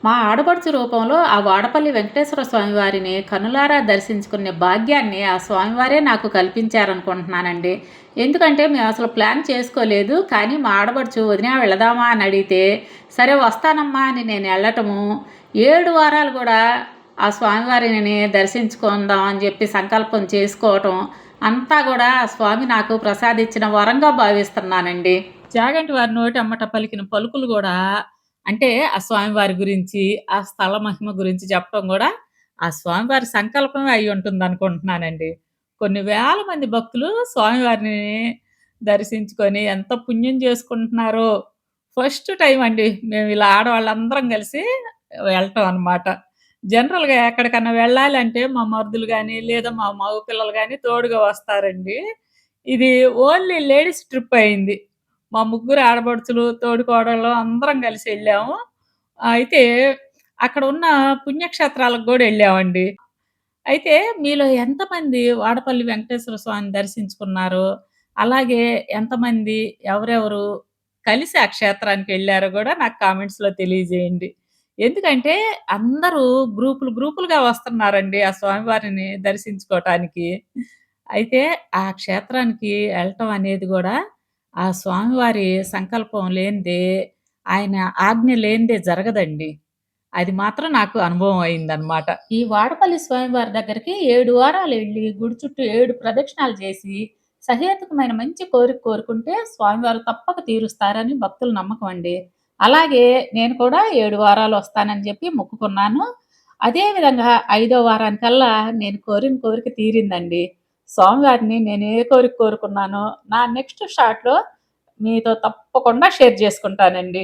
మా ఆడపడుచు రూపంలో ఆ వాడపల్లి వెంకటేశ్వర స్వామి వారిని కనులారా దర్శించుకునే భాగ్యాన్ని ఆ స్వామివారే నాకు కల్పించారనుకుంటున్నానండి. ఎందుకంటే మేమసలు ప్లాన్ చేసుకోలేదు. కానీ మా ఆడపడుచు "వదిన వెళదామా?" అని అడిగితే, "సరే వస్తానమ్మా" అని నేను ఎళ్ళటము, 7 వారాలు గూడా ఆ స్వామివారిని దర్శించుకుందాం అని జెప్పి సంకల్పం చేసుకోవటం, అంతా గూడా ఆ స్వామి నాకు ప్రసాదించిన వరంగా భావిస్తున్నానండి. చాగంటి వారి నోటెమ్మట పలికిన పలుకులు గూడా అంటే ఆ స్వామివారి గురించి, ఆ స్థల మహిమ గురించి చెప్పడం గూడా, ఆ స్వామివారి సంకల్పమే అయ్యుంటుందనుకుంటున్నానండి. కొన్ని వేల మంది భక్తులు స్వామివారిని దర్శించుకొని ఎంత పుణ్యం చేసుకుంటున్నారో, ఫస్ట్ టైమ్ అండి మేమిలా ఆడవాళ్ళందరం కలిసి వెళ్ళటం అనమాట. జనరల్‌గా ఎక్కడికన్నా వెళ్ళాలంటే మా మరుదులు గాని, లేదా మా మగ పిల్లలు గాని తోడుగా వస్తారండి. ఇది ఓన్లీ లేడీస్ ట్రిప్ అయింది. మా ముగ్గురు ఆడపడుచులు, తోడికోడళ్ళు అందరం కలిసి ఎళ్ళాము. అయితే అక్కడున్న పుణ్యక్షేత్రాలకు గూడా ఎళ్ళామండి. అయితే మీలో ఎంతమంది వాడపల్లి వెంకటేశ్వర స్వామిని దర్శించుకున్నారో, అలాగే ఎంతమంది ఎవరెవరు కలిసి ఆ క్షేత్రానికెళ్లారో గూడా నాకు కామెంట్స్‌లో తెలియజేయండి. ఎందుకంటే అందరూ గ్రూపులుగా వస్తున్నారండి ఆ స్వామివారిని దర్శించుకోటానికి. అయితే ఆ క్షేత్రానికి ఎళ్ళటం అనేది గూడా ఆ స్వామివారి సంకల్పం లేనిదే, ఆయన ఆజ్ఞ లేనిదే జరగదండి. అది మాత్రం నాకు అనుభవం అయిందనమాట. ఈ వాడపల్లి స్వామివారి దగ్గరికి 7 వారాలెళ్లి, గుడి చుట్టూ 7 ప్రదక్షిణాలు చేసి, సహేతుకమైన మంచి కోరిక కోరుకుంటే స్వామివారు తప్పక తీరుస్తారని భక్తుల నమ్మకం అండి. అలాగే నేను కూడా 7 వారాలు వస్తానని చెప్పి మొక్కుకున్నాను. అదే విధంగా 5వ వారానికల్లా నేను కోరిన కోరిక తీరిందండి. స్వామివారిని నేను ఏ కోరిక కోరుకున్నానో, నా నెక్స్ట్ షాట్‌లో మీతో తప్పకుండా షేర్ చేసుకుంటానండి.